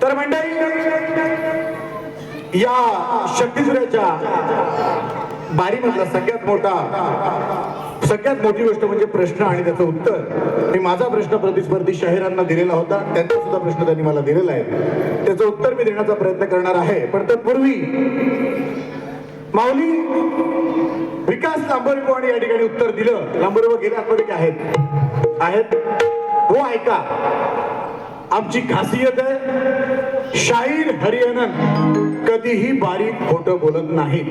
तर मंडळी, या शक्तिसूर्याच्या बारीमधला सगळ्यात मोठी गोष्ट म्हणजे प्रश्न आणि त्याचं उत्तर. मी माझा प्रश्न प्रतिस्पर्धी शाहिरांना दिलेला होता, त्यांचा सुद्धा प्रश्न त्यांनी मला दिलेला आहे. त्याचं उत्तर मी देण्याचा प्रयत्न करणार आहे. पण तत्पूर्वी माऊली विकास लांबोरेबो आणि या ठिकाणी उत्तर दिलं. लांबोरेबो गेले आतमध्ये काय आहेत हो ऐका. आमची खासियत आहे, शाहीर हरिहरन कधीही बारीक खोटं बोलत नाहीत.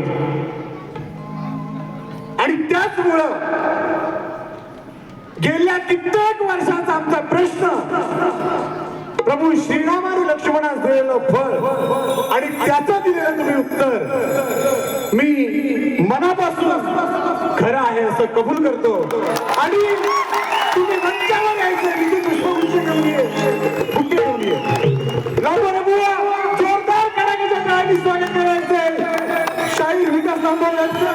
आणि त्याचमुळं गेल्या कित्येक वर्षाचा आमचा प्रश्न प्रभू श्रीरामाने लक्ष्मणास दिलेलं फळ आणि त्याचं दिलेलं तुम्ही उत्तर मी मनापासून खरं आहे असं कबूल करतो. आणि तुम्ही मंचावर यायचं, किती पुष्पगुच्छ घेऊन ये, बुके घेऊन ये. लांबोरेबो जोरदार कडाक्याच्या टाळ्यांनी स्वागत करायचंय शाहीर विकास लांबोरे यांचं.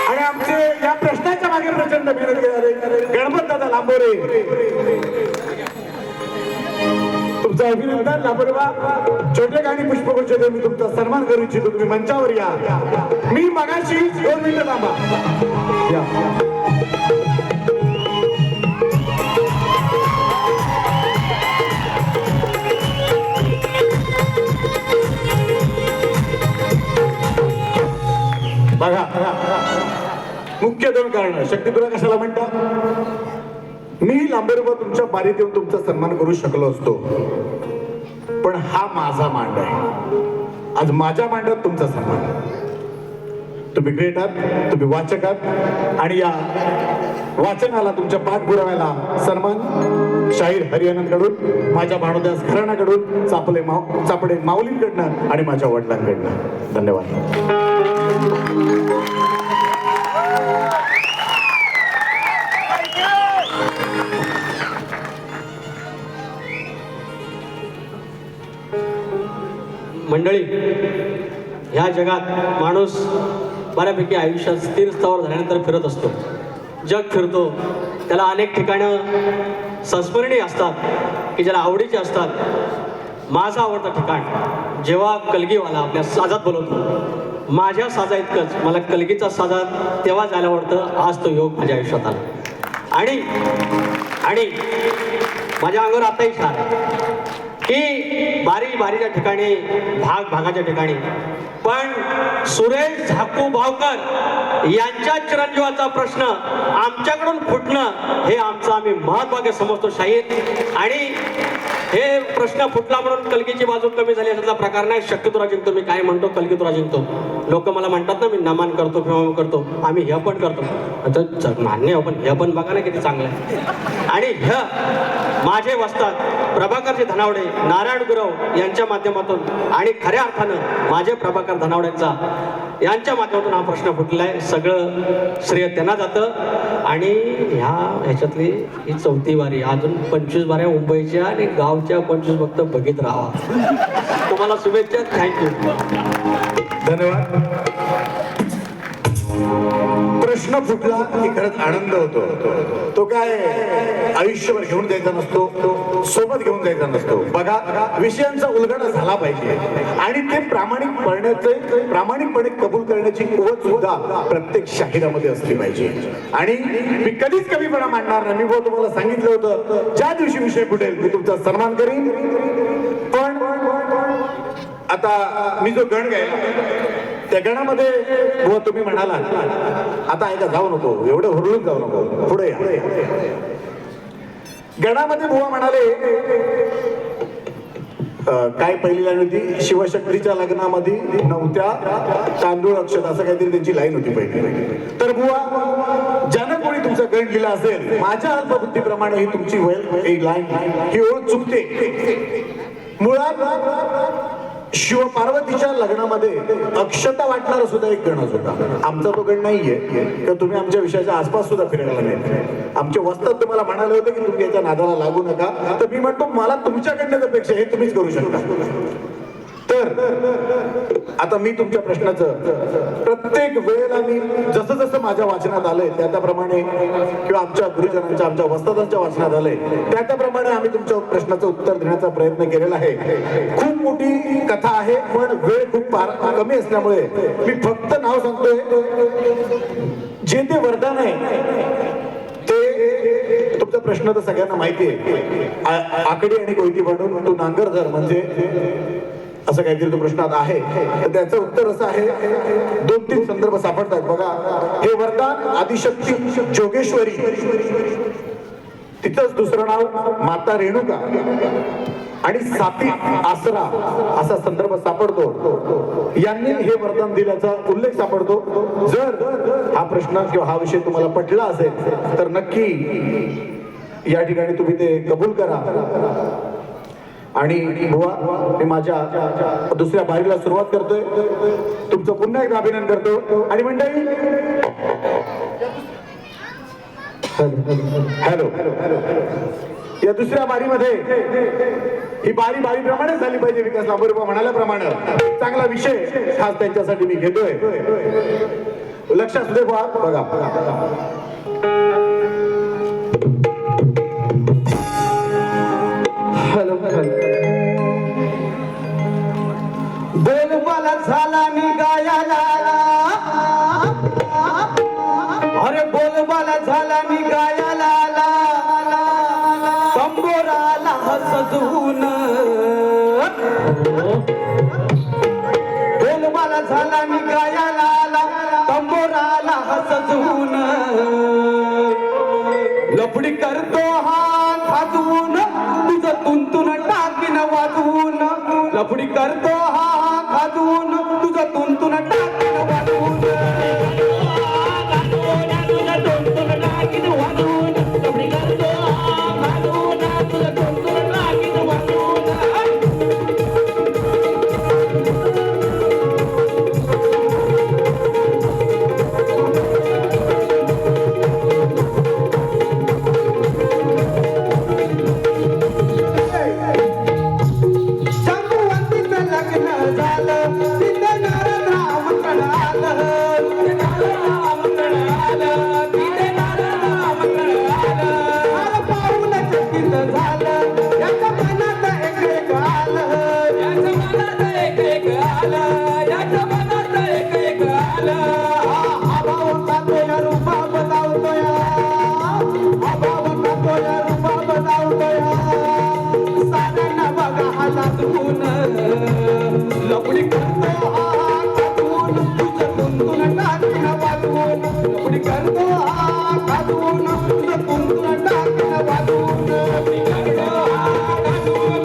आणि आमचे या प्रश्नाच्या मागे प्रचंड मेहनत घेणारे गणपत दादा लांबोरे, तुमचं अभिनंदन. लांबोरेबा छोटे गाणी पुष्पगुच्छ देऊन मी तुमचा सन्मान करू इच्छितो. तुम्ही मंचावर या. मी मगाशी 2 मिनिटं थांबा या. बघा, मुख्य 2 कारण. शक्ती तुला कशाला म्हणता? मी लांबोरेबो तुमच्या बारीत येऊन तुमचा सन्मान करू शकलो असतो, पण हा माझा मांड आहे. आज माझ्या मांडात तुमचा सन्मान. तुम्ही ग्रेट आहात, तुम्ही वाचक आहात आणि या वाचनाला तुमच्या पाठपुराव्याला सन्मान शाहीर हरिहरनकडून, माझ्या भानुदास घराण्याकडून, चापडे माऊलींकडनं आणि माझ्या वडिलांकडनं. धन्यवाद. मंडळी, ह्या जगात माणूस बऱ्यापैकी आयुष्यात स्थिर स्थावर झाल्यानंतर फिरत असतो. जग फिरतो, त्याला अनेक ठिकाणं संस्मरणीय असतात की ज्याला आवडीचे असतात. माझं आवडतं ठिकाण जेव्हा कलगीवाला आपल्या साजात बोलवतो, माझ्या साजा इतकंच मला कलगीचा साजा तेव्हा जायला आवडतं. आज तो योग माझ्या आयुष्यात आला आणि माझ्या अंगावर आताही छान आहे की बारीच्या ठिकाणी, भागाच्या ठिकाणी, पण सुरेश झाकू भावकर यांच्या चिरंजीवाचा प्रश्न आमच्याकडून फुटणं हे आमचं आम्ही महत्त्वाचे समजतो शाहीर. आणि हे प्रश्न फुटला म्हणून कलगीची बाजू कमी झाली असा प्रकार नाही. शक्यतोरा जिंकतो. मी काय म्हणतो, कलगीतुरा जिंकतो. लोक मला म्हणतात ना, मी नमन करतो किंवा करतो. आम्ही हे पण करतो. आता मान्य पण हे पण बघा ना किती चांगलं आहे. आणि माझे वस्ताद प्रभाकरजी धनावडे, नारायण गुरव यांच्या माध्यमातून आणि खऱ्या अर्थानं माझे प्रभाकर धनावड्यांचा यांच्या माध्यमातून हा प्रश्न फुटला आहे. सगळं श्रेय त्यांना जातं. आणि ह्याच्यातली ही 4थी वारी. अजून 25 वाऱ्या मुंबईच्या आणि गावच्या 25 फक्त बघित राहा. तुम्हाला शुभेच्छा. थँक्यू. धन्यवाद. प्रश्न फुटला की खरंच आनंद होतो. तो काय आयुष्यभर घेऊन जायचा नसतो, सोबत घेऊन जायचा नसतो. बघा, विषयांचा उलगडा झाला पाहिजे आणि ते प्रामाणिकपणे कबूल करण्याची कुवत सुद्धा प्रत्येक शाहिरामध्ये असली पाहिजे. आणि मी कधीच कमीपणा मांडणार नाही. मी तुम्हाला सांगितलं होतं, ज्या दिवशी विषय फुटेल मी तुमचा सन्मान करीन. पण आता मी जो गण गायला त्या गणामध्ये बुवा तुम्ही म्हणाला, आता ऐका, जाऊ नको, एवढं हुरळून जाऊ नको, पुढे या. गणामध्ये बुवा म्हणाले, काय पहिली लाईन होती, शिवशक्तीच्या लग्नामध्ये नव्हत्या तांदूळ अक्षत, असं काहीतरी त्यांची लाईन होती पहिली. तर बुवा, ज्यानं कोणी तुमचा गण लिहिला असेल, माझ्या अल्पबुद्धीप्रमाणे ही तुमची लाईन ही ओळख चुकते. मुळात शिव पार्वतीच्या लग्नामध्ये अक्षता वाटणारा सुद्धा एक गणच होता. आमचा तो गण नाहीये तर तुम्ही आमच्या विषयाच्या आसपास सुद्धा फिरायला नाही. आमचे वस्ताद तुम्हाला म्हणाले होते की तुम्ही याच्या नादाला लागू नका. तर मी म्हणतो, मला तुमच्याकडनं अपेक्षा हे तुम्हीच करू शकता. तर उत्तर आता मी तुमच्या प्रश्नाचं प्रत्येक वेळेला मी जसं जसं माझ्या वाचनात आलंय त्याप्रमाणे किंवा आमच्या गुरुजनांच्या आमच्या वस्तादांच्या वाचनात आलंय त्याप्रमाणे आम्ही तुमच्या प्रश्नाचं उत्तर देण्याचा प्रयत्न केलेला आहे. खूप मोठी कथा आहे पण वेळ खूप कमी असल्यामुळे मी फक्त नाव सांगतोय. जे ते वरदान आहे ते तुमचा प्रश्न तर सगळ्यांना माहिती आहे. आकडी आणि कोयती बनवून तू नांगर धर म्हणजे असं काहीतरी तो प्रश्नात आहे. तर त्याचं उत्तर असं आहे. 2-3 संदर्भ सापडतात बघा. हे वरदान आदिशक्ती जोगेश्वरी तिचंच दुसरं नाव माता रेणुका आणि साती आसरा असा संदर्भ सापडतो. यांनी हे वरदान दिल्याचा उल्लेख सापडतो. जर हा प्रश्न किंवा हा विषय तुम्हाला पटला असेल तर नक्की या ठिकाणी तुम्ही ते कबूल करा. आणि बुवा मी माझ्या दुसऱ्या बारीला सुरुवात करतोय. तुमचं पुन्हा एकदा अभिनंदन करतो. आणि मंडळी हॅलो या दुसऱ्या बारीमध्ये ही बारी बारीप्रमाणे झाली पाहिजे. विकास लांबोरेबा म्हणाल्याप्रमाणे चांगला विषय खास त्यांच्यासाठी मी घेतोय. लक्षात दे बघा. हॅलो बोलबाला झाला निघायला. अरे बोलबाला झाला निघायला तंबोराला सजवून. बोलबाला झाला निघायला तंबोराला सजवून. लफडी करतो हा खाजवून तुझं तुंतून टाकीन वाजवून. लफडी करतो हा खाजवून तुझं तुंतून टाकीन वाजवून. लपडी करतो हा खाजवून तुझं तुंतून टाकीन वाजवून. लपडी करतो हा खाजवून तुझं तुंतून टाकीन वाजवून. लपडी करतो हा खाजवून तुझं टाकीन वाजवून. लपडी करतो हा खाजवून तुझं तुंतून टाकीन वाजवून. बोलबाला झाला निघायला.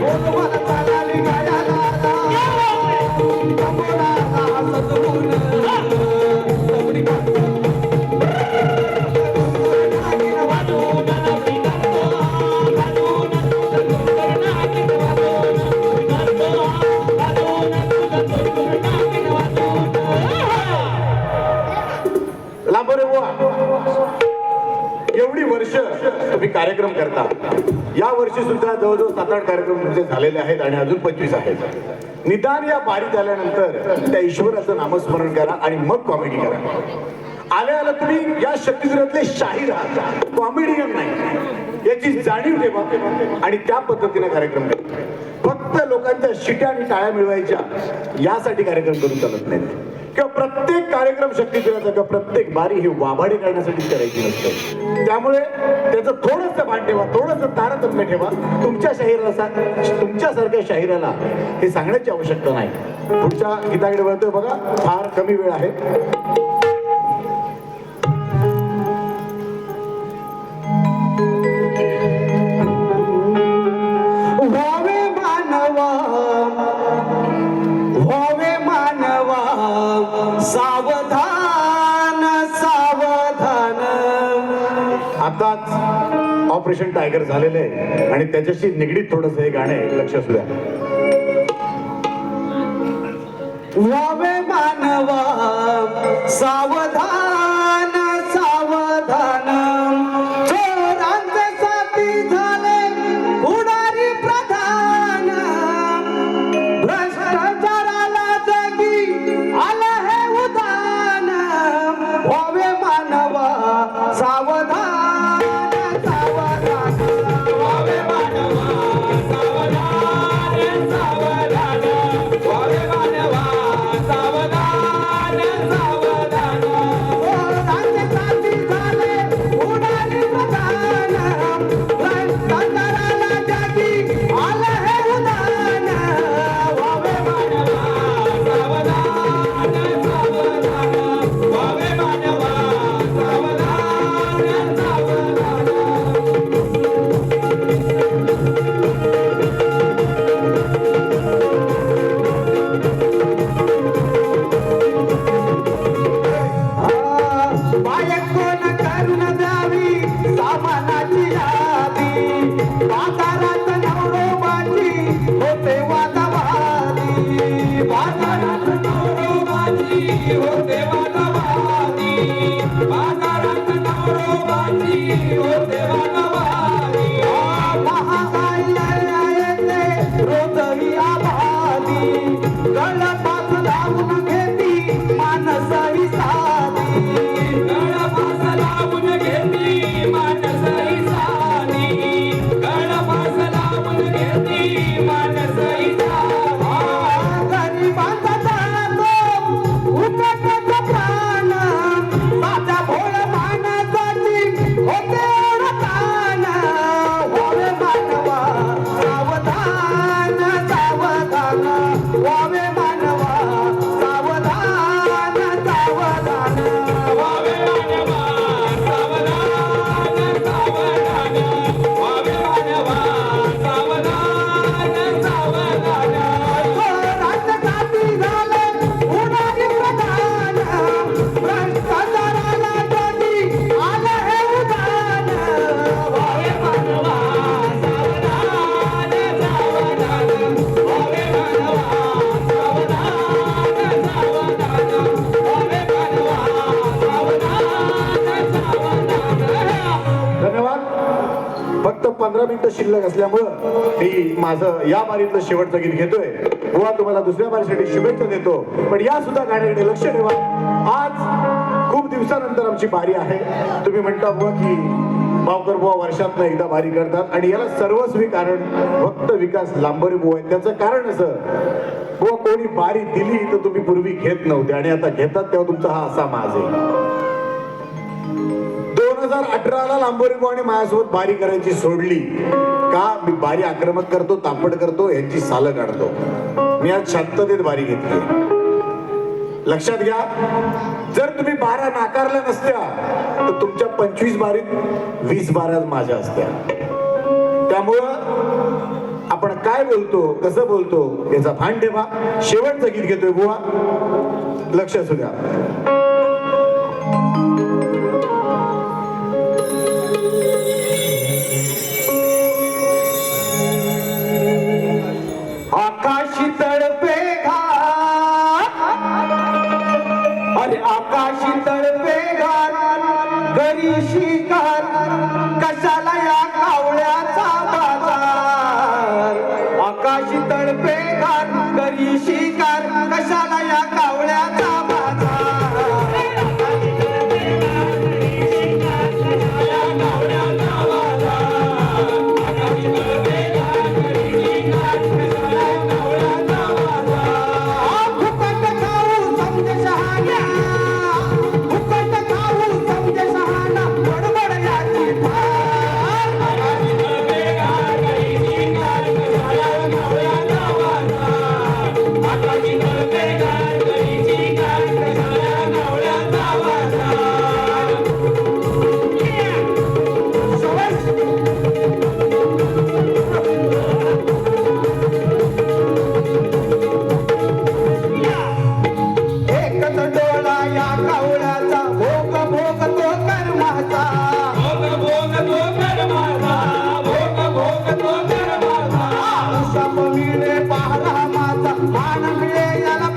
बोलबाला झाला निघायला तंबोराला सजवून. एवढी वर्ष तुम्ही कार्यक्रम करता. या वर्षी सुद्धा जवळजवळ 7-8 कार्यक्रम तुमचे झालेले आहेत आणि अजून 25 आहेत. निदान या बारीत आल्यानंतर त्या ईश्वराचं नामस्मरण करा आणि मग कॉमेडी करा. आल्या तुम्ही या शक्तिगृहातले शाहीर आहात, कॉमेडियन नाही याची जाणीव ठेवा आणि त्या पद्धतीने कार्यक्रम करा. फक्त लोकांच्या शिट्या आणि टाळ्या मिळवायच्या यासाठी कार्यक्रम करून चालत नाही. किंवा प्रत्येक कार्यक्रम शक्तिगृहाचा किंवा प्रत्येक बारी ही वाभाडे करण्यासाठीच करायची नसते. त्यामुळे त्याचं थोडंसं भान ठेवा, थोडंसं तारतम्य ठेवा. तुमच्यासारख्या शाहिराला हे सांगण्याची आवश्यकता नाही. पुढच्या गीताकडे वळतोय बघा. फार कमी वेळ आहे. सावधान सावधान. आताच ऑपरेशन टायगर झालेलं आहे आणि त्याच्याशी निगडीत थोडंसं हे गाणं आहे. लक्ष असू द्या. व्हावे मानवा सावधान सावधान चोरांचे साथी झाले पुढारी प्रधान भ्रष्टाचाराला जगी आलं हे उदान व्हावे मानवा सावधान सावधान व्हावे मानवा सावधान सावधान व्हावे मानवा सावधान सावधान चोरांचे साथी झाले पुढारी प्रधान भ्रष्टाचाराला जगी आलं हे उदान व्हावे मानवा सावधान सावधान व्हावे मानवा सावधान सावधान बायकोन करून द्यावी सामानाची यादी बाजारात नवरोबाची होते वादावादी बाजारात नवरोबाची होते वादावादी बाजारात नवरोबाची होते वादावादी महागाई येते रोजही आबादी गळपास लावून घेती मानसही साधी गळपास लावून घेती मानसही साधी गळपास लावून घेती मानसही साधी गरिबांचा जातो उकटाचा प्राण माझ्या भोळ माणसाची होते रतान व्हावे मानवा सावधान सावधान व्हावे मानवा सावधान सावधान व्हावे मानवा सावधान सावधान व्हावे मानवा सावधान सावधान चोरांचे साथी झाले पुढारी प्रधान भ्रष्टाचाराला जगी आलं हे उदान व्हावे मानवा सावधान सावधान व्हावे मानवा सावधान सावधान व्हावे मानवा सावधान सावधान धन्यवाद. फक्त 15 मिनिटं शिल्लक असल्यामुळं मी माझं या बारीतलं शेवटचं गीत घेतोय. बुवा तुम्हाला दुसऱ्या बारीसाठी शुभेच्छा देतो, पण या सुद्धा गाण्याकडे लक्ष ठेवा. आज खूप दिवसानंतर आमची बारी आहे. तुम्ही म्हणता बुवा की बावकर बुवा वर्षातनं एकदा बारी करतात आणि याला सर्वस्वी कारण फक्त विकास लांबोरे बुवा आहेत. त्याचं कारण असं, बुवा कोणी बारी दिली तर तुम्ही पूर्वी घेत नव्हते आणि आता घेतात, तेव्हा तुमचा हा असा माज आहे. 2018ला लांबोरे बुवाने माझ्यासोबत बारी करायची सोडली का? मी बारी आक्रमक करतो, तापड करतो, यांची सालं काढतो. मी आज शांततेत बारी घेतली. लक्षात घ्या, जर तुम्ही 12 नाकारल्या नसत्या तर तुमच्या 25 बारीत 20 बाऱ्या माझ्या असत्या. त्यामुळं आपण काय बोलतो, कसं बोलतो याचा भान ठेवा. शेवटचं गीत घेतोय बुवा, लक्ष असू द्या. आकाशी तळपे घाट अरे आकाशी तळपे घाट घरी शिकार कशाला या कावळ्याचा बाजार आकाशी तळपे घाट घरी शिकार कशाला या कावळ्याचा पाहला माझा मान मिळे याला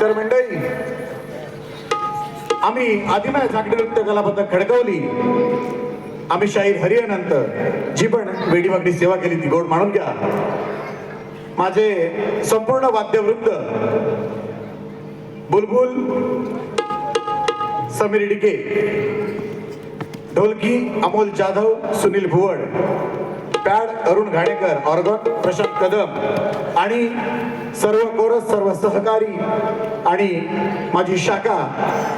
तर मंडळी, आम्ही आदिमाय झाकडी नृत्य कला पथक खडकवली, आम्ही शाहीर हरी अनंत जी पण वेडीवाकडी सेवा केली ती गोड मानून घ्या. माझे संपूर्ण वाद्यवृंद, बुलबुल समीर डिके, ढोलकी अमोल जाधव, सुनील भुवड, पॅड अरुण घाणेकर, ऑर्गन प्रशांत कदम आणि सर्व कोरस, सर्व सहकारी आणि माझी शाखा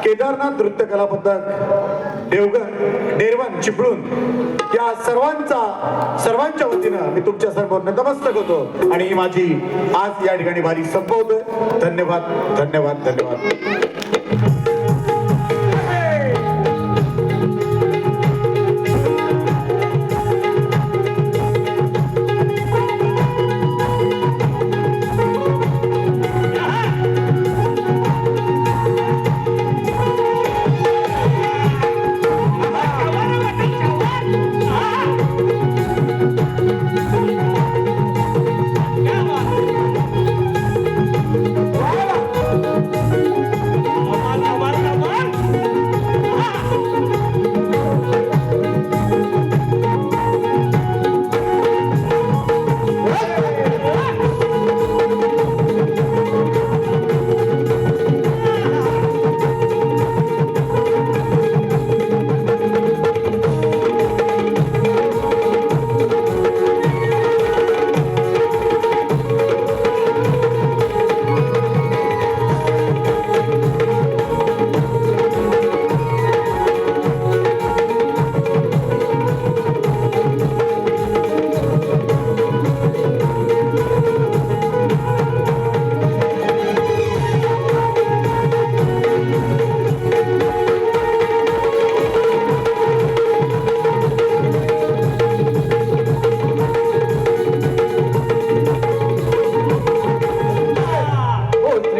केदारनाथ नृत्य कला पथक देवगण डेरवन चिपळूण, या सर्वांच्या वतीनं मी तुमच्या सर्वांना नतमस्तक होतो आणि ही माझी आज या ठिकाणी वारी संपवतोय. धन्यवाद धन्यवाद धन्यवाद.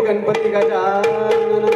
गणपती गजानन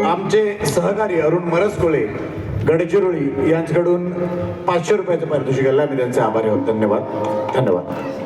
आमचे सहकारी अरुण मरसकोळे गडचिरोली यांच्याकडून 500 रुपयाचं पारितोषिक आलं. आम्ही त्यांचे आभारी आहोत. धन्यवाद धन्यवाद.